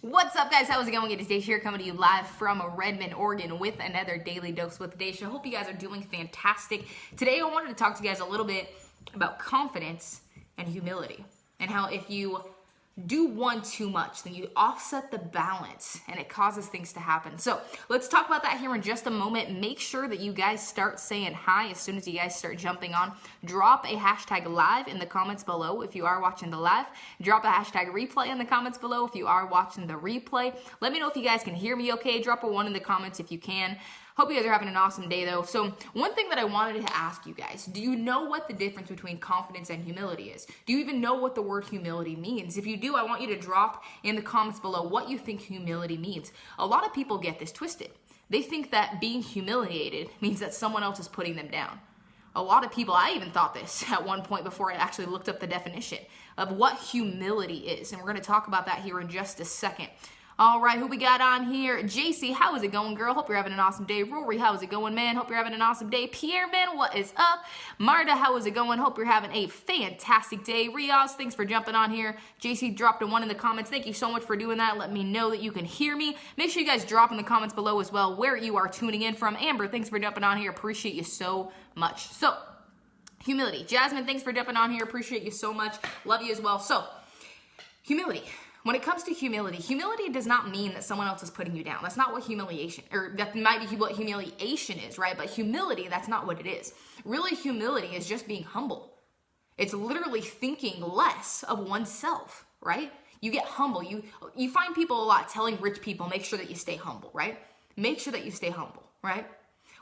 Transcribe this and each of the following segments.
What's up, guys? How's it going? It is Daisha here, coming to you live from Redmond, Oregon with another Daily Dose with Daisha. Hope you guys are doing fantastic. Today I wanted to talk to you guys a little bit about confidence and humility, and how if you do one too much, then you offset the balance and it causes things to happen. So let's talk about that here in just a moment. Make sure that you guys start saying hi as soon as you guys start jumping on. Drop a hashtag live in the comments below if you are watching the live. Drop a hashtag replay in the comments below if you are watching the replay. Let me know if you guys can hear me okay. Drop a 1 in the comments if you can. Hope you guys are having an awesome day though. So one thing that I wanted to ask you guys, do you know what the difference between confidence and humility is? Do you even know what the word humility means? If you do, I want you to drop in the comments below what you think humility means. A lot of people get this twisted. They think that being humiliated means that someone else is putting them down. A lot of people, I even thought this at one point before I actually looked up the definition of what humility is. And we're going to talk about that here in just a second. All right, who we got on here? JC, how is it going, girl? Hope you're having an awesome day. Rory, how is it going, man? Hope you're having an awesome day. Pierre, man, what is up? Marta, how is it going? Hope you're having a fantastic day. Riaz, thanks for jumping on here. JC dropped a 1 in the comments. Thank you so much for doing that. Let me know that you can hear me. Make sure you guys drop in the comments below as well where you are tuning in from. Amber, thanks for jumping on here. Appreciate you so much. So, humility. Jasmine, thanks for jumping on here. Appreciate you so much. Love you as well. So, humility. When it comes to humility, humility does not mean that someone else is putting you down. That's not what humiliation, or that might be what humiliation is, right? But humility, that's not what it is. Really, humility is just being humble. It's literally thinking less of oneself, right? You get humble. You find people a lot telling rich people, make sure that you stay humble, right? Make sure that you stay humble, right?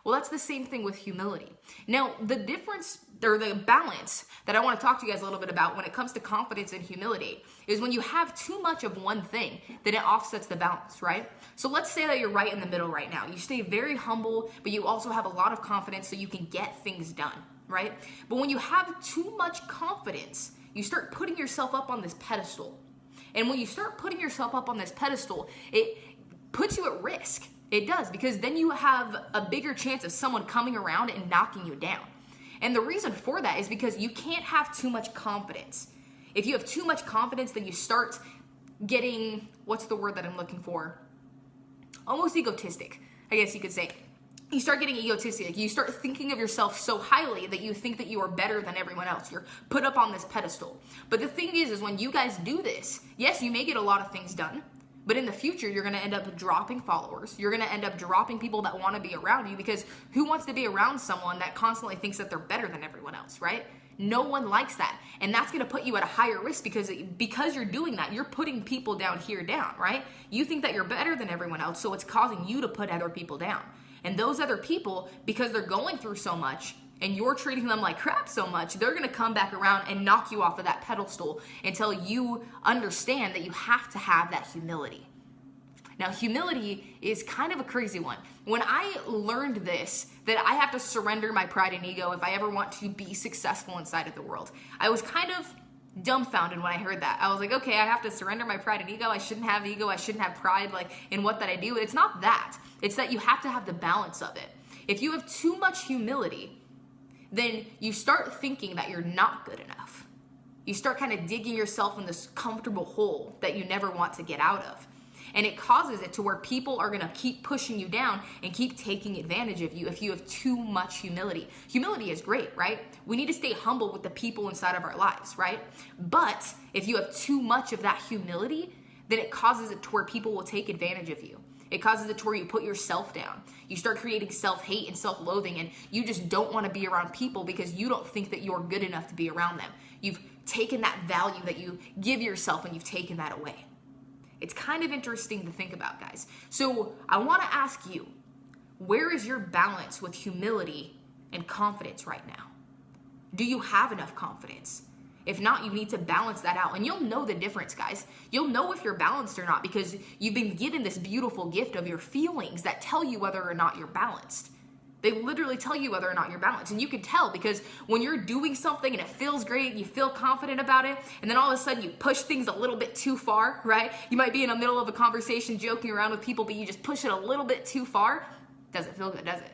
Well, that's the same thing with humility. Now, the difference or the balance that I want to talk to you guys a little bit about when it comes to confidence and humility is when you have too much of one thing, then it offsets the balance, right? So let's say that you're right in the middle right now. You stay very humble, but you also have a lot of confidence so you can get things done, right? But when you have too much confidence, you start putting yourself up on this pedestal. And when you start putting yourself up on this pedestal, it puts you at risk. It does, because then you have a bigger chance of someone coming around and knocking you down. And the reason for that is because you can't have too much confidence. If you have too much confidence, then you start getting, what's the word that I'm looking for? Almost egotistic, I guess you could say. You start getting egotistic. You start thinking of yourself so highly that you think that you are better than everyone else. You're put up on this pedestal. But the thing is when you guys do this, yes, you may get a lot of things done. But in the future, you're going to end up dropping followers. You're going to end up dropping people that want to be around you, because who wants to be around someone that constantly thinks that they're better than everyone else, right? No one likes that. And that's going to put you at a higher risk because you're doing that. You're putting people down, right? You think that you're better than everyone else, so it's causing you to put other people down. And those other people, because they're going through so much, and you're treating them like crap so much, they're going to come back around and knock you off of that pedestal until you understand that you have to have that humility. Now, humility is kind of a crazy one. When I learned this, that I have to surrender my pride and ego if I ever want to be successful inside of the world, I was kind of dumbfounded when I heard that. I was like, okay, I have to surrender my pride and ego. I shouldn't have ego. I shouldn't have pride in what that I do. It's not that. It's that you have to have the balance of it. If you have too much humility, then you start thinking that you're not good enough. You start kind of digging yourself in this comfortable hole that you never want to get out of. And it causes it to where people are going to keep pushing you down and keep taking advantage of you if you have too much humility. Humility is great, right? We need to stay humble with the people inside of our lives, right? But if you have too much of that humility, then it causes it to where people will take advantage of you. It causes it to where you put yourself down. You start creating self-hate and self-loathing, and you just don't want to be around people because you don't think that you're good enough to be around them. You've taken that value that you give yourself and you've taken that away. It's kind of interesting to think about, guys. So I want to ask you, where is your balance with humility and confidence right now? Do you have enough confidence? If not, you need to balance that out. And you'll know the difference, guys. You'll know if you're balanced or not because you've been given this beautiful gift of your feelings that tell you whether or not you're balanced. They literally tell you whether or not you're balanced. And you can tell because when you're doing something and it feels great, you feel confident about it, and then all of a sudden you push things a little bit too far, right? You might be in the middle of a conversation joking around with people, but you just push it a little bit too far. Doesn't feel good, does it?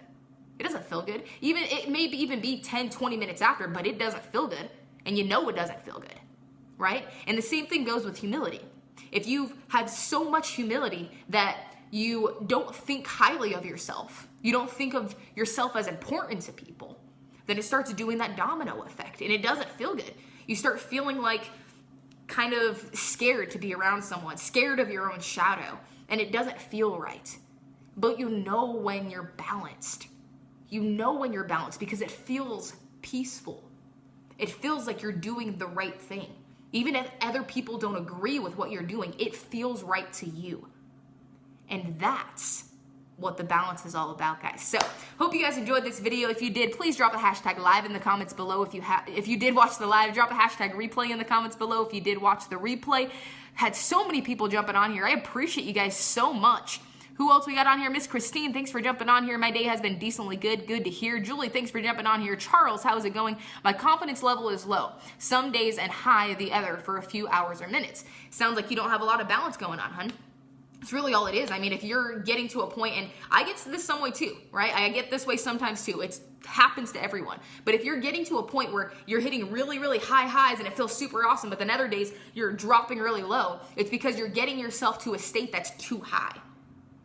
It doesn't feel good. It may even be 10, 20 minutes after, but it doesn't feel good. And you know it doesn't feel good, right? And the same thing goes with humility. if you have so much humility that you don't think highly of yourself, you don't think of yourself as important to people, then it starts doing that domino effect, and it doesn't feel good. You start feeling like kind of scared to be around someone, scared of your own shadow, and it doesn't feel right. But you know when you're balanced. You know when you're balanced because it feels peaceful. It feels like you're doing the right thing. Even if other people don't agree with what you're doing, it feels right to you. And that's what the balance is all about, guys. So, hope you guys enjoyed this video. If you did, please drop a hashtag live in the comments below. If you did watch the live, drop a hashtag replay in the comments below. If you did watch the replay, had so many people jumping on here. I appreciate you guys so much. Who else we got on here? Miss Christine, thanks for jumping on here. My day has been decently good. Good to hear. Julie, thanks for jumping on here. Charles, how's it going? My confidence level is low. Some days and high the other for a few hours or minutes. Sounds like you don't have a lot of balance going on, hun. It's really all it is. I mean, if you're getting to a point, and I get this some way too, right? I get this way sometimes too. It happens to everyone. But if you're getting to a point where you're hitting really, really high highs and it feels super awesome, but then other days you're dropping really low, it's because you're getting yourself to a state that's too high.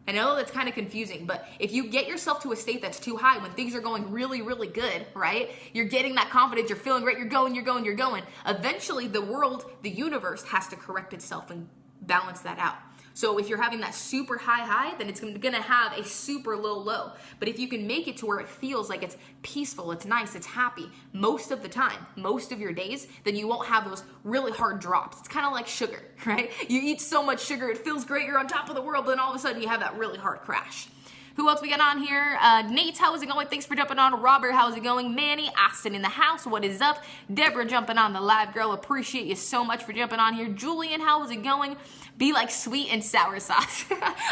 I know that's kind of confusing, but if you get yourself to a state that's too high when things are going really, really good, right? You're getting that confidence, you're feeling great, you're going. Eventually the world, the universe has to correct itself and balance that out. So if you're having that super high, then it's going to have a super low. But if you can make it to where it feels like it's peaceful, it's nice, it's happy, most of the time, most of your days, then you won't have those really hard drops. It's kind of like sugar, right? You eat so much sugar, it feels great, you're on top of the world, but then all of a sudden you have that really hard crash. Who else we got on here? Nate, how is it going? Thanks for jumping on. Robert, how's it going? Manny, Austin in the house. What is up? Deborah jumping on the live, girl. Appreciate you so much for jumping on here. Julian, how is it going? Be like sweet and sour sauce.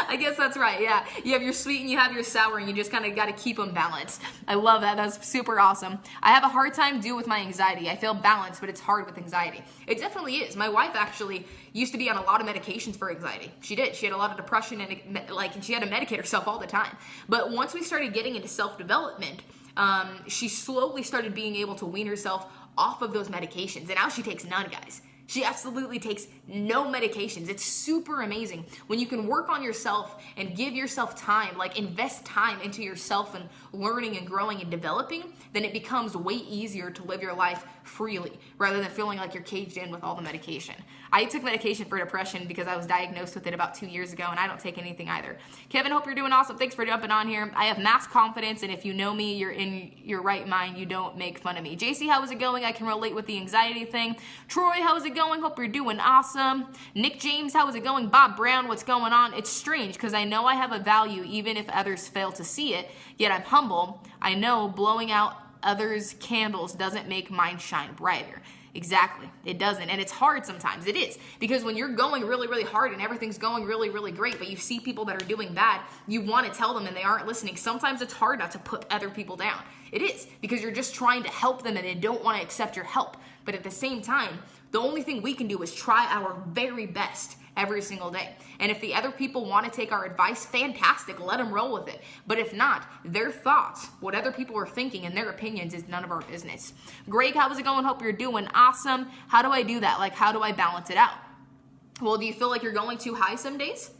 I guess that's right. Yeah. You have your sweet and you have your sour, and you just kind of got to keep them balanced. I love that. That's super awesome. I have a hard time dealing with my anxiety. I feel balanced, but it's hard with anxiety. It definitely is. My wife actually used to be on a lot of medications for anxiety. She did. She had a lot of depression and she had to medicate herself all the time. But once we started getting into self-development, she slowly started being able to wean herself off of those medications. And now she takes none, guys. She absolutely takes no medications. It's super amazing. When you can work on yourself and give yourself time, like invest time into yourself and learning and growing and developing, then it becomes way easier to live your life freely rather than feeling like you're caged in with all the medication. I took medication for depression because I was diagnosed with it about 2 years ago, and I don't take anything either. Kevin, hope you're doing awesome. Thanks for jumping on here. I have mass confidence, and if you know me, you're in your right mind. You don't make fun of me. JC, how is it going? I can relate with the anxiety thing. Troy, how is it going? Hope you're doing awesome. Nick James, how is it going? Bob Brown, what's going on? It's strange because I know I have a value even if others fail to see it, yet I'm humble. I know blowing out others' candles doesn't make mine shine brighter. Exactly. It doesn't. And it's hard sometimes. It is. Because when you're going really, really hard and everything's going really, really great, but you see people that are doing bad, you want to tell them and they aren't listening. Sometimes it's hard not to put other people down. It is. Because you're just trying to help them and they don't want to accept your help. But at the same time, the only thing we can do is try our very best every single day. And if the other people want to take our advice, fantastic, let them roll with it. But if not, their thoughts, what other people are thinking and their opinions is none of our business. Greg, how is it going? Hope you're doing awesome. How do I do that? Like, how do I balance it out? Well, do you feel like you're going too high some days?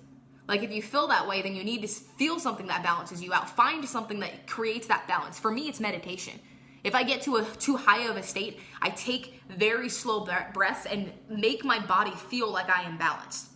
Like if you feel that way, then you need to feel something that balances you out. Find something that creates that balance. For me, it's meditation. If I get to a too high of a state, I take very slow breaths and make my body feel like I am balanced.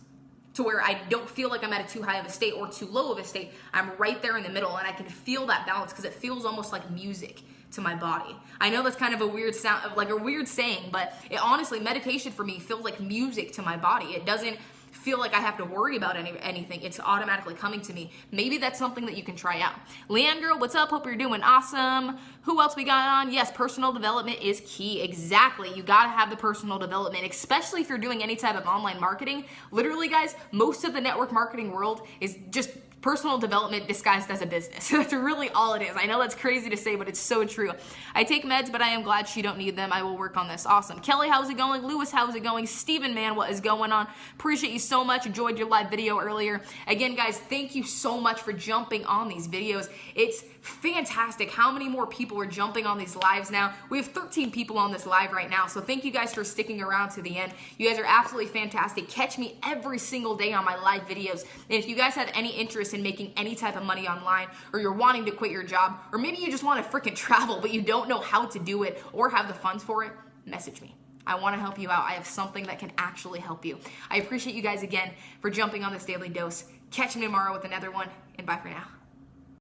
To where I don't feel like I'm at a too high of a state or too low of a state. I'm right there in the middle and I can feel that balance because it feels almost like music to my body. I know that's kind of a weird sound, like a weird saying, but it honestly, meditation for me feels like music to my body. It doesn't feel like I have to worry about anything. It's automatically coming to me. Maybe that's something that you can try out. Leanne girl, what's up? Hope you're doing awesome. Who else we got on? Yes, personal development is key. Exactly. You got to have the personal development, especially if you're doing any type of online marketing. Literally, guys, most of the network marketing world is just personal development disguised as a business. That's really all it is. I know that's crazy to say, but it's so true. I take meds, but I am glad she don't need them. I will work on this. Awesome. Kelly, how's it going? Lewis, how's it going? Steven, man, what is going on? Appreciate you so much. Enjoyed your live video earlier. Again, guys, thank you so much for jumping on these videos. It's fantastic how many more people are jumping on these lives now. We have 13 people on this live right now, so thank you guys for sticking around to the end. You guys are absolutely fantastic. Catch me every single day on my live videos. And if you guys have any interest in making any type of money online, or you're wanting to quit your job, or maybe you just want to freaking travel but you don't know how to do it or have the funds for it, message me. I want to help you out. I have something that can actually help you. I appreciate you guys again for jumping on this daily dose. Catch me tomorrow with another one, and bye for now.